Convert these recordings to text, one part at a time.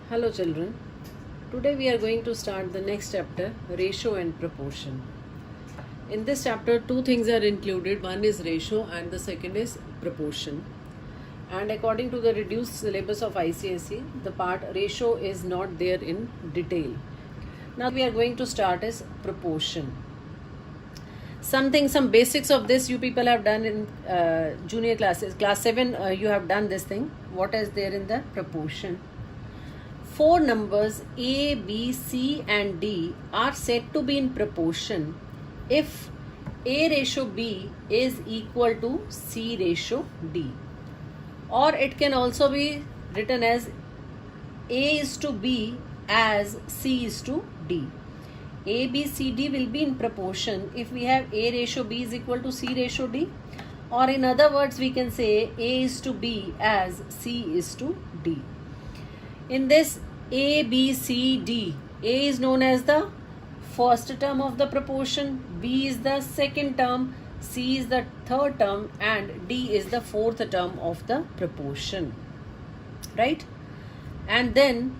Hello children. Today we are going to start the next chapter, ratio and proportion. In this chapter two things are included. One is ratio and the second is proportion. And according to the reduced syllabus of ICSE, the part ratio is not there in detail. Now we are going to start is proportion. Some basics of this you people have done in junior classes. Class 7 you have done this thing. What is there in the proportion? Four numbers A, B, C and D are said to be in proportion if A ratio B is equal to C ratio D. Or it can also be written as A is to B as C is to D. A, B, C, D will be in proportion if we have A ratio B is equal to C ratio D. Or in other words we can say A is to B as C is to D. In this A, B, C, D, A is known as the first term of the proportion, B is the second term, C is the third term and D is the fourth term of the proportion. Right? And then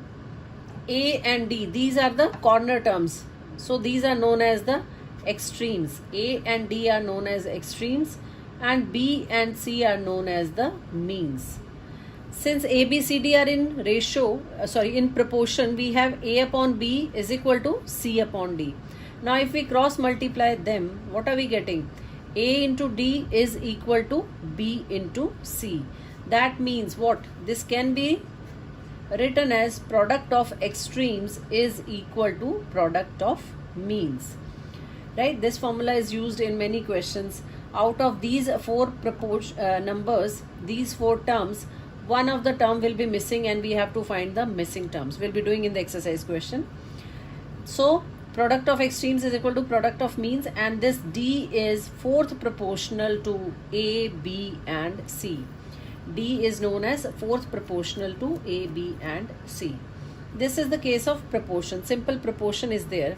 A and D, these are the corner terms. So these are known as the extremes. A and D are known as extremes and B and C are known as the means. Since A, B, C, D are in in proportion, we have A upon B is equal to C upon D. Now if we cross multiply them, what are we getting? A into D is equal to B into C. That means what? This can be written as product of extremes is equal to product of means. Right? This formula is used in many questions. Out of these four numbers, these four terms, one of the term will be missing and we have to find the missing terms. We'll be doing in the exercise question. So product of extremes is equal to product of means and this D is fourth proportional to A, B and C. D is known as fourth proportional to A, B and C. This is the case of proportion. Simple proportion is there.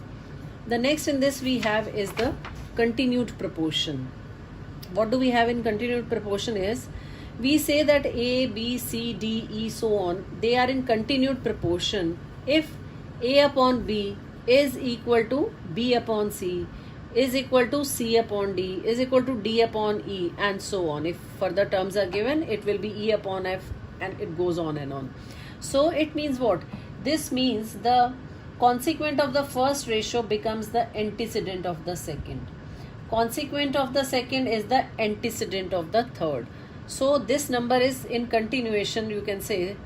The next in this we have is the continued proportion. What do we have in continued proportion is, we say that A, B, C, D, E, so on, they are in continued proportion if A upon B is equal to B upon C, is equal to C upon D, is equal to D upon E and so on. If further terms are given, it will be E upon F and it goes on and on. So it means what? This means the consequent of the first ratio becomes the antecedent of the second. Consequent of the second is the antecedent of the third. So this number is in continuation, you can say,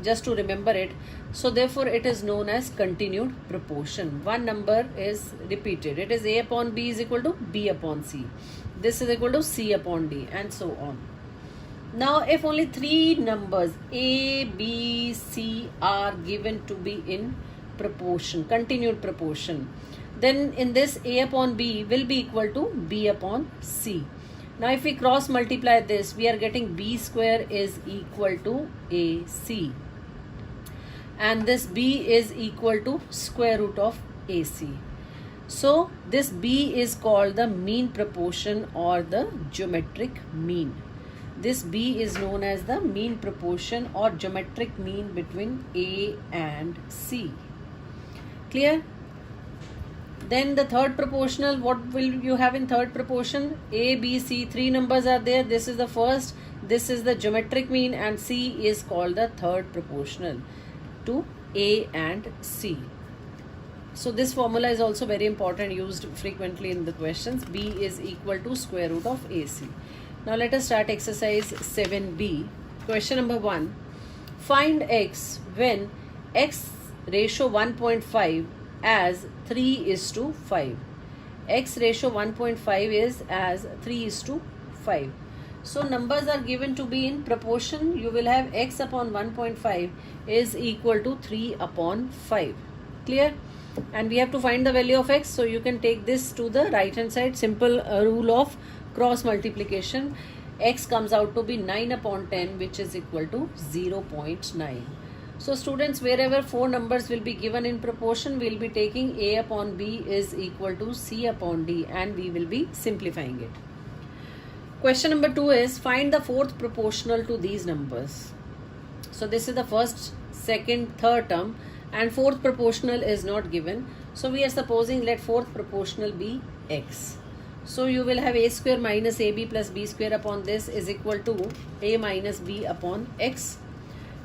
just to remember it. So therefore it is known as continued proportion. One number is repeated. It is A upon B is equal to B upon C. This is equal to C upon D and so on. Now if only three numbers A, B, C are given to be in proportion, continued proportion, then in this A upon B will be equal to B upon C. Now if we cross multiply this, we are getting B square is equal to AC. And this B is equal to square root of AC. So this B is called the mean proportion or the geometric mean. This B is known as the mean proportion or geometric mean between A and C. Clear? Then the third proportional, what will you have in third proportion? A, B, C, three numbers are there. This is the first, this is the geometric mean and C is called the third proportional to A and C. So this formula is also very important, used frequently in the questions. B is equal to square root of AC. Now let us start exercise 7B. Question number 1. Find X when X ratio 1.5 as 3 is to 5. X ratio 1.5 is as 3 is to 5. So numbers are given to be in proportion. You will have X upon 1.5 is equal to 3 upon 5. Clear? And we have to find the value of X. So you can take this to the right hand side. Simple rule of cross multiplication. X comes out to be 9 upon 10 which is equal to 0.9. So students, wherever four numbers will be given in proportion, we will be taking A upon B is equal to C upon D and we will be simplifying it. Question number 2 is, find the fourth proportional to these numbers. So this is the first second, third term, and fourth proportional is not given. So we are supposing let fourth proportional be x. So you will have a square minus ab plus b square upon this is equal to a minus b upon x.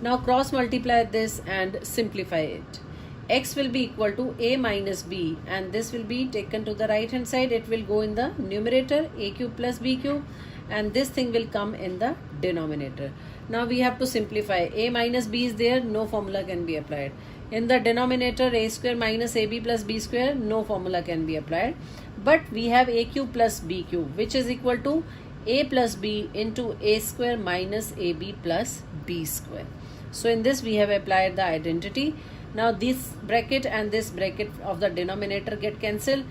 Now cross multiply this and simplify it. X will be equal to a minus b, and this will be taken to the right hand side. It will go in the numerator, a cube plus b cube, and this thing will come in the denominator. Now we have to simplify. A minus b is there, no formula can be applied. In the denominator, a square minus ab plus b square, no formula can be applied. But we have a cube plus b cube, which is equal to a plus b into a square minus ab plus b square. So in this we have applied the identity. Now this bracket and this bracket of the denominator get cancelled.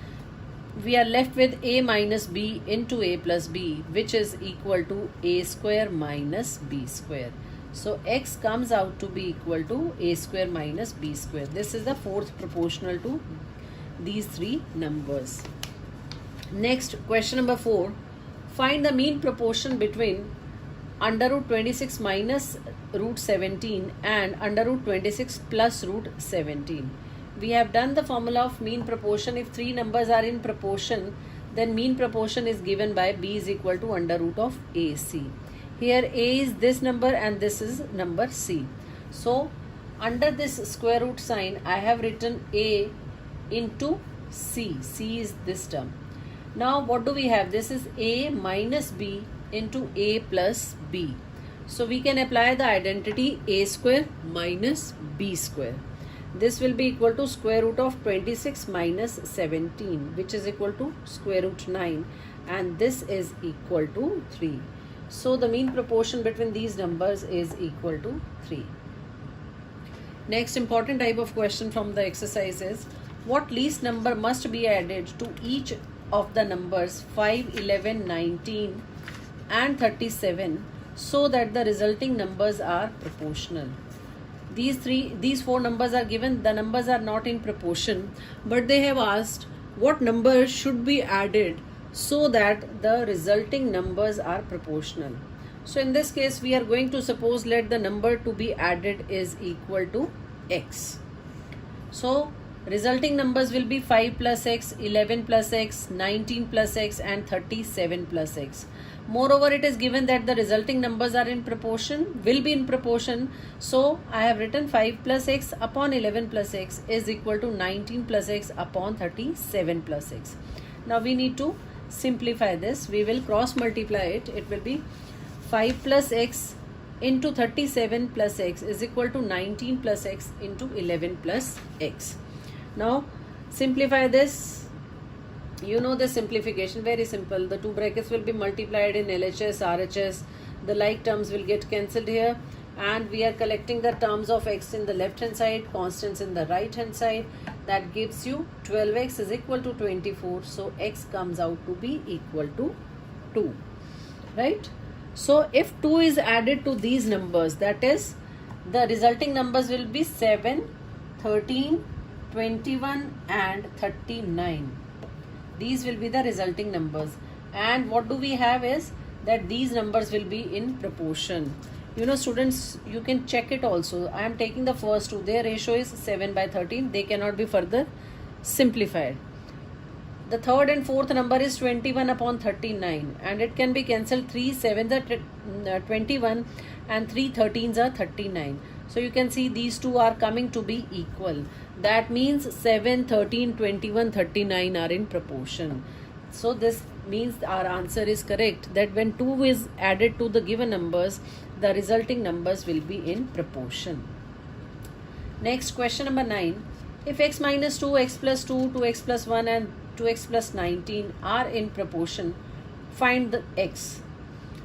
We are left with a minus b into a plus b, which is equal to a square minus b square. So x comes out to be equal to a square minus b square. This is the fourth proportional to these three numbers. Next, question number 4. Find the mean proportion between under root 26 minus root 17 and under root 26 plus root 17. We have done the formula of mean proportion. If three numbers are in proportion, then mean proportion is given by b is equal to under root of ac. Here a is this number and this is number c. So under this square root sign, I have written a into c. C is this term. Now what do we have? This is a minus b into a plus b. So we can apply the identity a square minus b square. This will be equal to square root of 26 minus 17, which is equal to square root 9, and this is equal to 3. So the mean proportion between these numbers is equal to 3. Next important type of question from the exercise is, what least number must be added to each of the numbers 5, 11, 19 and 37 so that the resulting numbers are proportional? These four numbers are given. The numbers are not in proportion, but they have asked what number should be added so that the resulting numbers are proportional. So in this case, we are going to suppose let the number to be added is equal to x. So resulting numbers will be 5 plus x, 11 plus x, 19 plus x and 37 plus x. Moreover, it is given that the resulting numbers are in proportion, will be in proportion. So I have written 5 plus x upon 11 plus x is equal to 19 plus x upon 37 plus x. Now we need to simplify this. We will cross multiply it. It will be 5 plus x into 37 plus x is equal to 19 plus x into 11 plus x. Now simplify this. You know the simplification, very simple. The two brackets will be multiplied in LHS, RHS. The like terms will get cancelled here, and we are collecting the terms of x in the left hand side, constants in the right hand side. That gives you 12x is equal to 24. So x comes out to be equal to 2, right? So if 2 is added to these numbers, that is the resulting numbers will be 7, 13, 21 and 39. These will be the resulting numbers, and what do we have is that these numbers will be in proportion. You know students, you can check it also. I am taking the first two. Their ratio is 7 by 13. They cannot be further simplified. The third and fourth number is 21 upon 39, and it can be cancelled. 3 7s are 21 and 3 13s are 39. So you can see these two are coming to be equal. That means 7, 13, 21, 39 are in proportion. So this means our answer is correct, that when 2 is added to the given numbers, the resulting numbers will be in proportion. Next, question number 9. If x minus 2, x plus 2, 2x plus 1 and 2x plus 19 are in proportion, find the x.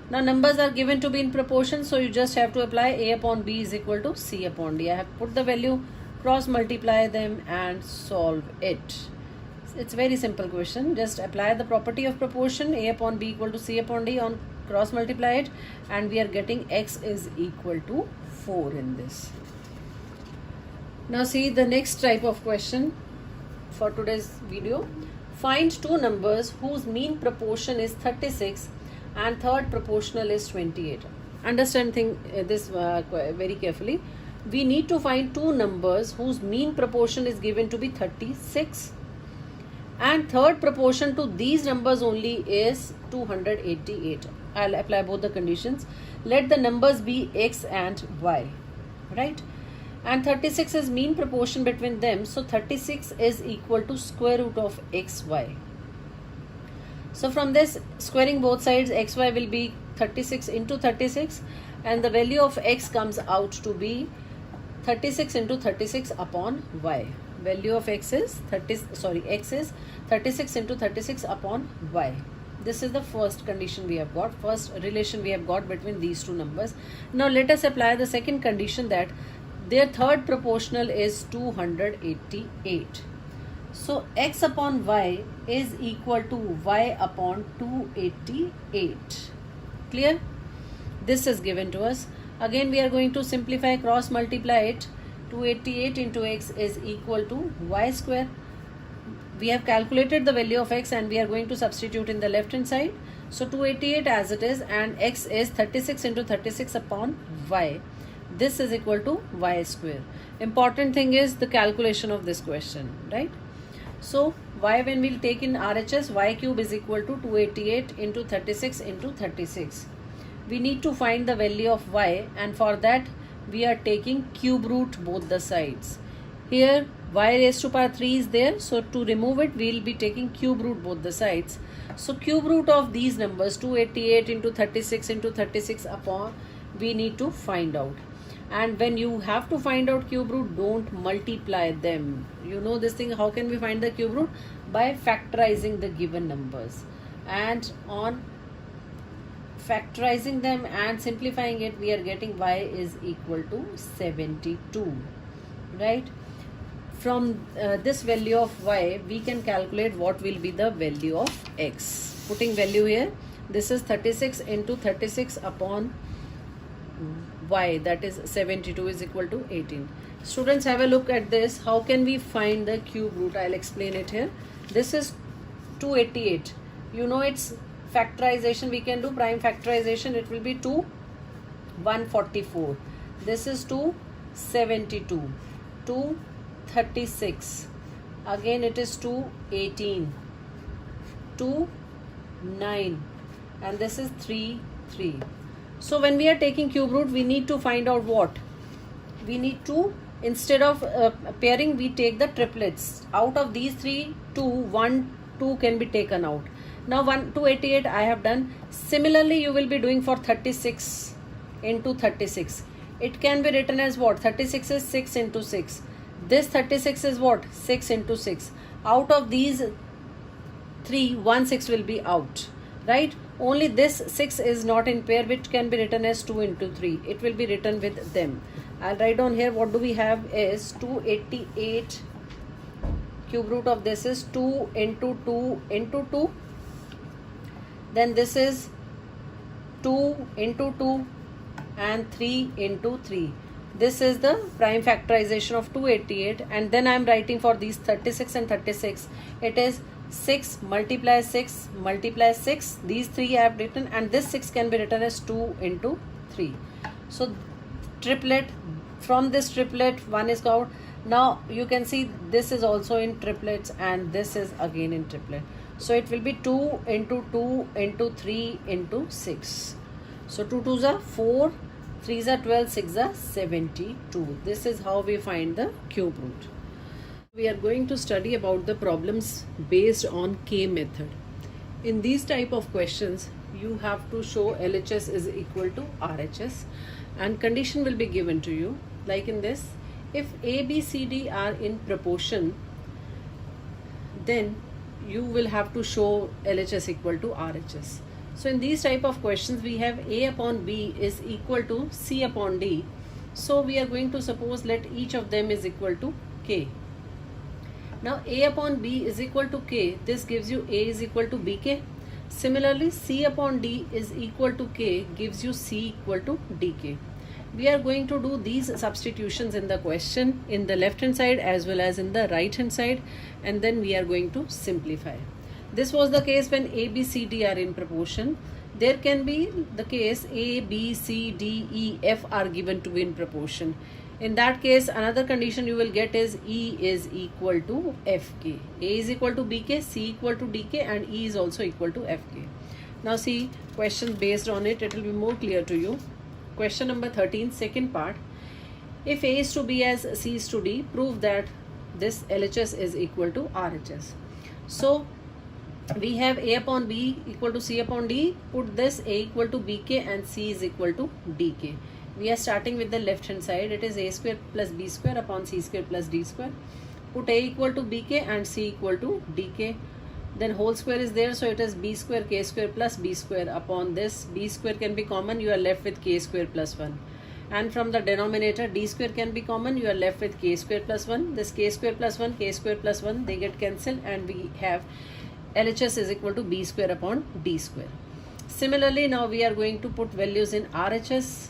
Now numbers are given to be in proportion, so you just have to apply a upon b is equal to c upon d. I have put the value, cross multiply them and solve it. It's very simple question. Just apply the property of proportion, a upon b equal to c upon d, on cross multiply it, and we are getting x is equal to 4 in this. Now see the next type of question for today's video. Find two numbers whose mean proportion is 36 and third proportional is 28. Understand this very carefully. we need to find two numbers whose mean proportion is given to be 36, and third proportion to these numbers only is 288. I'll apply both the conditions. Let the numbers be x and y, right? And 36 is mean proportion between them, so 36 is equal to square root of xy. So from this, squaring both sides, xy will be 36 into 36, and the value of x comes out to be 36 into 36 upon y. Value of x is x is 36 into 36 upon y. This is the first condition we have got, first relation we have got between these two numbers. Now let us apply the second condition, that their third proportional is 288. So x upon y is equal to y upon 288. Clear? This is given to us. Again we are going to simplify, cross multiply it. 288 into x is equal to y square. We have calculated the value of x and we are going to substitute in the left hand side. So 288 as it is, and x is 36 into 36 upon y. This is equal to y square. Important thing is the calculation of this question, right? So y, when we'll take in RHS, y cube is equal to 288 into 36 into 36. We need to find the value of y, and for that we are taking cube root both the sides. Here y raised to power 3 is there, so to remove it we will be taking cube root both the sides. So cube root of these numbers, 288 into 36 into 36 upon, we need to find out. And when you have to find out cube root, don't multiply them. You know this thing, how can we find the cube root? By factorizing the given numbers. And on factorizing them and simplifying it, we are getting y is equal to 72, right? From this value of y, we can calculate what will be the value of x. Putting value here, this is 36 into 36 upon y, that is 72 is equal to 18. Students, have a look at this. How can we find the cube root? I'll explain it here. This is 288. You know its factorization, we can do prime factorization. It will be 2 144. This is 272. 236. Again it is 218. 2 9. And this is 3 3. So when we are taking cube root, we need to find out what? We need to, instead of pairing, we take the triplets. Out of these three, 2, 1, 2 can be taken out. Now 288 I have done. Similarly, you will be doing for 36 into 36. It can be written as what? 36 is 6 into 6. This 36 is what? 6 into 6. Out of these 3, 1 6 will be out. Right? Only this 6 is not in pair, which can be written as 2 into 3. It will be written with them. I'll write down here what do we have is 288. Cube root of this is 2 into 2 into 2. Then this is 2 into 2 and 3 into 3. This is the prime factorization of 288, and then I am writing for these 36 and 36. It is 6 multiply 6 multiply 6. These 3 I have written, and this 6 can be written as 2 into 3. So triplet, from this triplet one is out. Now you can see this is also in triplets and this is again in triplet. So it will be 2 into 2 into 3 into 6. So 2 2s are 4, 3s are 12, 6s are 72. This is how we find the cube root. We are going to study about the problems based on K method. In these type of questions, you have to show LHS is equal to RHS, and condition will be given to you. Like in this, if A, B, C, D are in proportion, then you will have to show LHS equal to RHS. So in these type of questions, we have A upon B is equal to C upon D. So we are going to suppose let each of them is equal to K. Now A upon B is equal to K. This gives you A is equal to BK. Similarly, C upon D is equal to K gives you C equal to DK. We are going to do these substitutions in the question in the left hand side as well as in the right hand side, and then we are going to simplify. This was the case when A, B, C, D are in proportion. There can be the case A, B, C, D, E, F are given to be in proportion. In that case, another condition you will get is E is equal to Fk. A is equal to Bk, C equal to Dk, and E is also equal to Fk. Now see, question based on it, it will be more clear to you. Question number 13, second part. If A is to B as C is to D, prove that this LHS is equal to RHS. So we have A upon B equal to C upon D. Put this A equal to Bk and C is equal to Dk. We are starting with the left hand side. It is A square plus B square upon C square plus D square. Put A equal to Bk and C equal to Dk. Then whole square is there, so it is B square K square plus B square. Upon this, B square can be common, you are left with K square plus 1. And from the denominator, D square can be common, you are left with K square plus 1. This K square plus 1, K square plus 1, they get cancelled, and we have LHS is equal to B square upon D square. Similarly, now we are going to put values in RHS.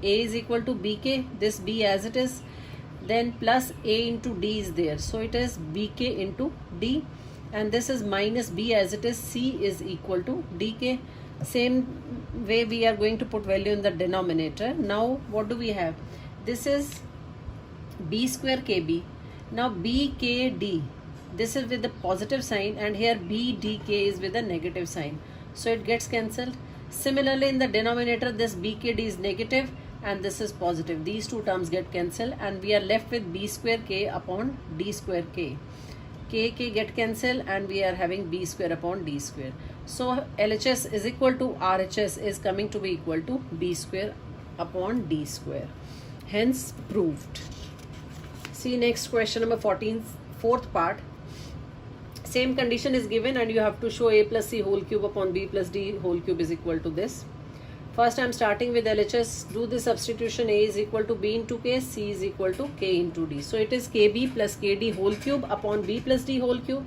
A is equal to Bk, this B as it is, then plus A into D is there, so it is Bk into D, and this is minus B as it is, C is equal to Dk. Same way we are going to put value in the denominator. Now what do we have? This is B square KB. Now BKD, this is with the positive sign, and here BDK is with a negative sign, so it gets cancelled. Similarly, in the denominator, this BKD is negative and this is positive. These two terms get cancelled, and we are left with B square K upon D square K. K get cancelled, and we are having B square upon D square. So LHS is equal to RHS is coming to be equal to B square upon D square. Hence proved. See next question number 14, fourth part. Same condition is given, and you have to show A plus C whole cube upon B plus D whole cube is equal to this. First I am starting with LHS. Do the substitution. A is equal to B into K, C is equal to K into D. So it is KB plus KD whole cube upon B plus D whole cube.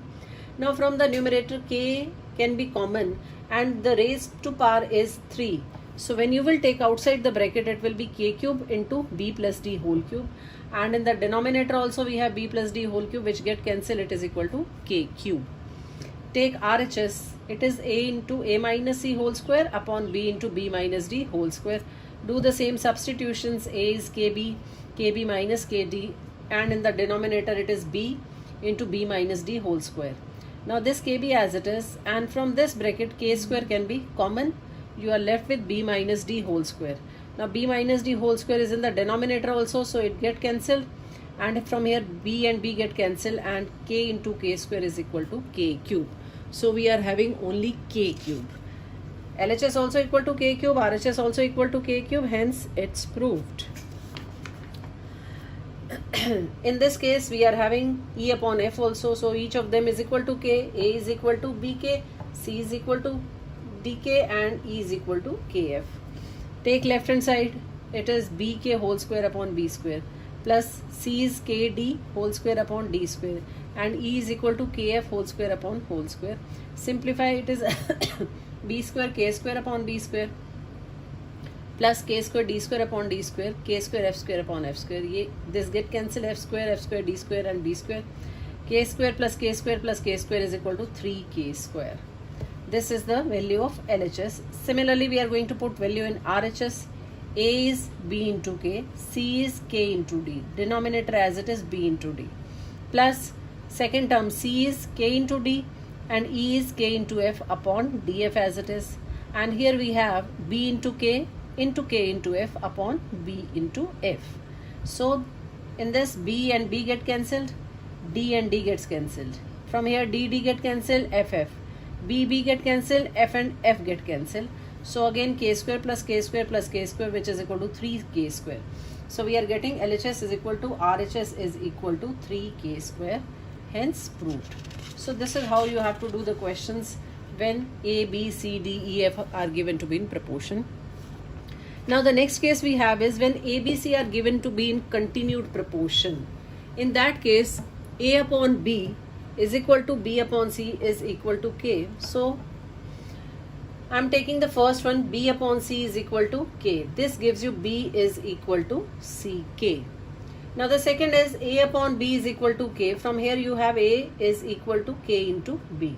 Now from the numerator, K can be common, and the raised to power is 3. So when you will take outside the bracket, it will be K cube into B plus D whole cube. And in the denominator also we have B plus D whole cube, which get cancelled. It is equal to K cube. Take RHS. It is A into A minus C whole square upon B into B minus D whole square. Do the same substitutions. A is KB, KB minus KD, and in the denominator it is B into B minus D whole square. Now this KB as it is, and from this bracket K square can be common. You are left with B minus D whole square. Now B minus D whole square is in the denominator also, so it get cancelled, and from here B and B get cancelled, and K into K square is equal to K cube. So we are having only K cube. LHS also equal to K cube, RHS also equal to K cube, hence it's proved. In this case we are having E upon F also, so each of them is equal to K. A is equal to BK, C is equal to DK, and E is equal to KF. Take left hand side, it is BK whole square upon B square, plus C is KD whole square upon D square, and E is equal to KF whole square upon whole square. Simplify, it is B square K square upon B square plus K square D square upon D square, K square F square upon F square. This get cancelled, F square D square and D square. K square plus K square plus K square is equal to 3K square. This is the value of LHS. Similarly, we are going to put value in RHS. A is B into K, C is K into D, denominator as it is B into D, plus second term C is K into D, and E is K into F upon DF as it is, and here we have B into K into F upon B into F. So in this, B and B get cancelled, D and D gets cancelled. From here D get cancelled, FF. B get cancelled, F and F get cancelled. So again K square plus K square plus K square, which is equal to 3K square. So we are getting LHS is equal to RHS is equal to 3K square, hence proved. So this is how you have to do the questions when A, B, C, D, E, F are given to be in proportion. Now the next case we have is when A, B, C are given to be in continued proportion. In that case, A upon B is equal to B upon C is equal to K. So I am taking the first one, B upon C is equal to K. This gives you B is equal to CK. Now the second is A upon B is equal to K. From here you have A is equal to K into B.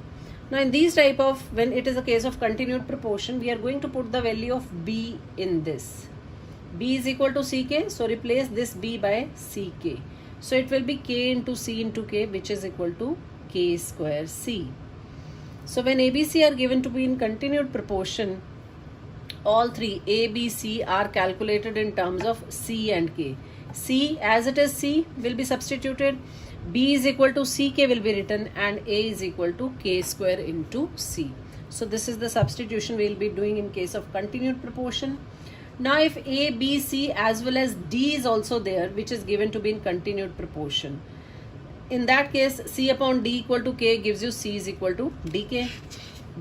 Now in these type of, when it is a case of continued proportion, we are going to put the value of B in this. B is equal to CK, so replace this B by CK. So it will be K into C into K, which is equal to K square C. So when ABC are given to be in continued proportion, all three A, B, C are calculated in terms of C and K. C, as it is C, will be substituted. B is equal to CK will be written, and A is equal to K square into C. So this is the substitution we will be doing in case of continued proportion. Now if A, B, C as well as D is also there, which is given to be in continued proportion, in that case C upon D equal to K gives you C is equal to DK.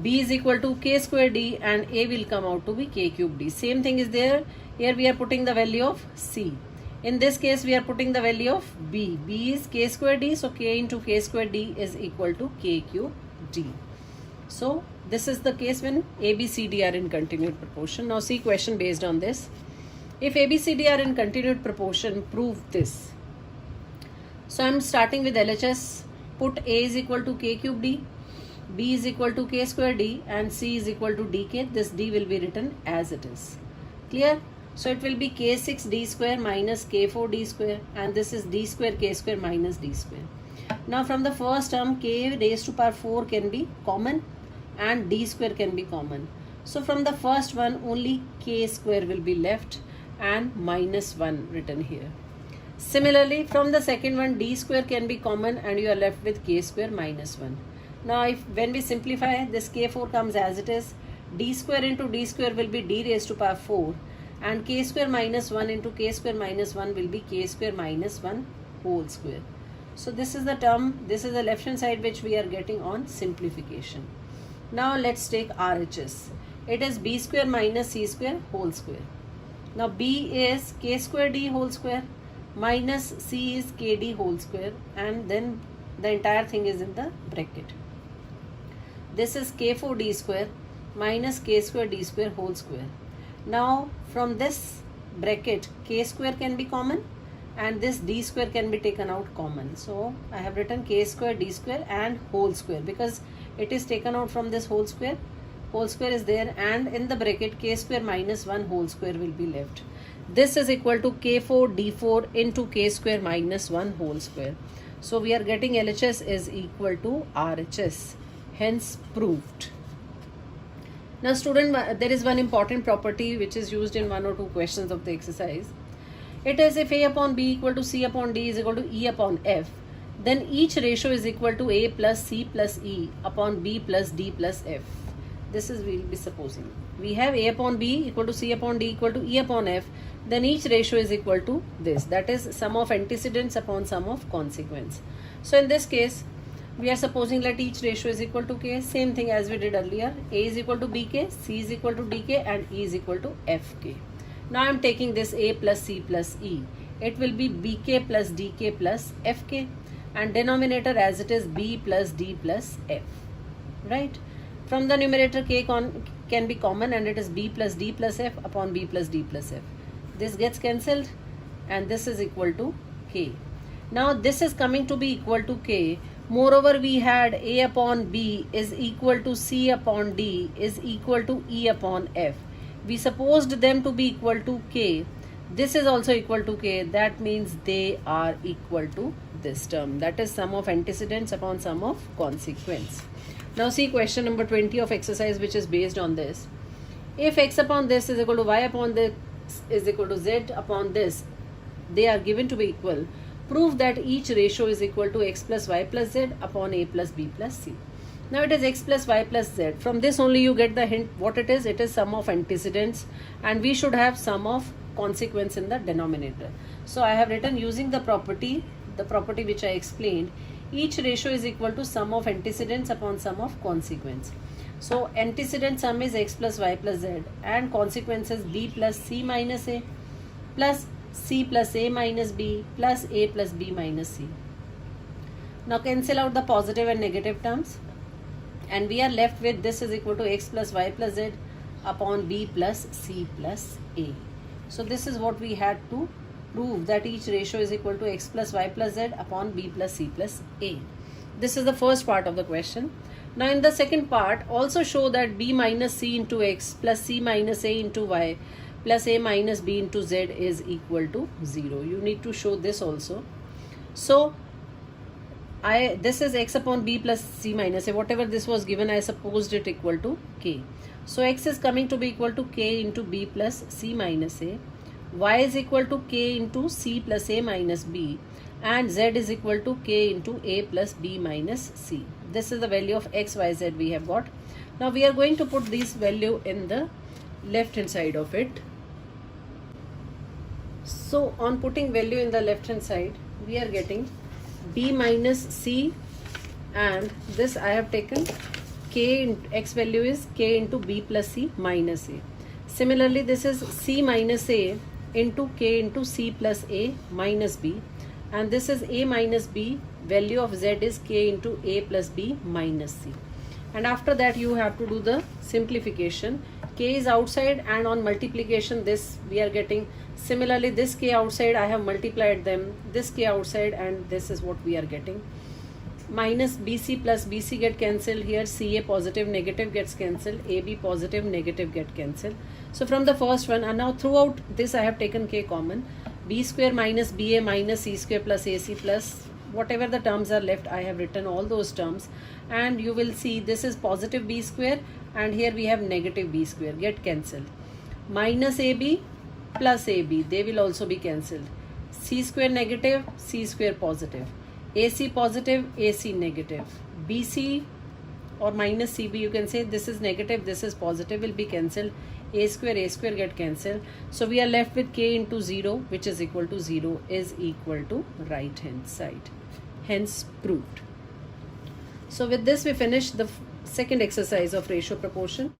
B is equal to K square D, and A will come out to be K cube D. Same thing is there. Here we are putting the value of C. In this case we are putting the value of B. B is K square D, so K into K square D is equal to K cube D. So this is the case when A, B, C, D are in continued proportion. Now see question based on this. If A, B, C, D are in continued proportion, prove this. So I am starting with LHS. Put A is equal to K cube D, B is equal to K square D, and C is equal to DK. This D will be written as it is. Clear? So it will be K6D square minus K4D square, and this is D square K square minus D square. Now from the first term, K raised to power 4 can be common and D square can be common. So from the first one, only K square will be left and minus 1 written here. Similarly, from the second one, D square can be common and you are left with K square minus 1. Now when we simplify, this K4 comes as it is. D square into D square will be D raised to power 4, and K square minus 1 into K square minus 1 will be K square minus 1 whole square. So this is the term, this is the left hand side which we are getting on simplification. Now let's take RHS. It is B square minus C square whole square. Now B is K square D whole square minus C is KD whole square, and then the entire thing is in the bracket. This is K4D square minus K square D square whole square. Now from this bracket, K square can be common and this D square can be taken out common. So I have written K square D square and whole square because it is taken out from this whole square. Whole square is there, and in the bracket K square minus 1 whole square will be left. This is equal to K4 D4 into K square minus 1 whole square. So we are getting LHS is equal to RHS. Hence proved. Now student, there is one important property which is used in 1 or 2 questions of the exercise. It is if A upon B equal to C upon D is equal to E upon F, then each ratio is equal to A plus C plus E upon B plus D plus F. This is we will be supposing. We have A upon B equal to C upon D equal to E upon F, then each ratio is equal to this. That is sum of antecedents upon sum of consequence. So in this case, we are supposing that each ratio is equal to K. Same thing as we did earlier. A is equal to BK, C is equal to DK, and E is equal to FK. Now I am taking this A plus C plus E. It will be BK plus DK plus FK, and denominator as it is B plus D plus F. Right? From the numerator K can be common, and it is B plus D plus F upon B plus D plus F. This gets cancelled and this is equal to K. Now this is coming to be equal to K. Moreover, we had A upon B is equal to C upon D is equal to E upon F. We supposed them to be equal to K. This is also equal to K. That means they are equal to this term. That is sum of antecedents upon sum of consequence. Now see question number 20 of exercise, which is based on this. If x upon this is equal to y upon this is equal to z upon this, they are given to be equal. Prove that each ratio is equal to x plus y plus z upon a plus b plus c. Now it is x plus y plus z. From this only you get the hint what it is. It is sum of antecedents, and we should have sum of consequence in the denominator. So I have written using the property which I explained. Each ratio is equal to sum of antecedents upon sum of consequence. So antecedent sum is x plus y plus z, and consequence is b plus c minus a plus c plus a minus b plus a plus b minus c. Now cancel out the positive and negative terms, and we are left with this is equal to x plus y plus z upon b plus c plus a. So this is what we had to prove, that each ratio is equal to x plus y plus z upon b plus c plus a. This is the first part of the question. Now in the second part, also show that b minus c into x plus c minus a into y plus a minus b into z is equal to 0. You need to show this also. So this is x upon b plus c minus a. Whatever this was given, I supposed it equal to k. So x is coming to be equal to k into b plus c minus a. Y is equal to k into c plus a minus b. And z is equal to k into a plus b minus c. This is the value of x, y, z we have got. Now we are going to put this value in the left hand side of it. So on putting value in the left hand side, we are getting b minus c, and this I have taken k in x value is k into b plus c minus a. Similarly, this is c minus a into k into c plus a minus b, and this is a minus b, value of z is k into a plus b minus c. And after that you have to do the simplification. K is outside, and on multiplication this we are getting. Similarly, this k outside I have multiplied them, this k outside, and this is what we are getting. Minus bc plus bc get cancelled here, ca positive negative gets cancelled, ab positive negative get cancelled. So from the first one, and now throughout this I have taken k common. B square minus ba minus c square plus ac plus whatever the terms are left, I have written all those terms, and you will see this is positive b square, and here we have negative b square get cancelled. Minus ab plus ab, they will also be cancelled. C square negative, c square positive, ac positive, ac negative, bc or minus cb, you can say this is negative, this is positive, will be cancelled. A square get cancelled. So we are left with k into 0, which is equal to 0 is equal to right hand side. Hence proved. So with this we finish the second exercise of ratio proportion.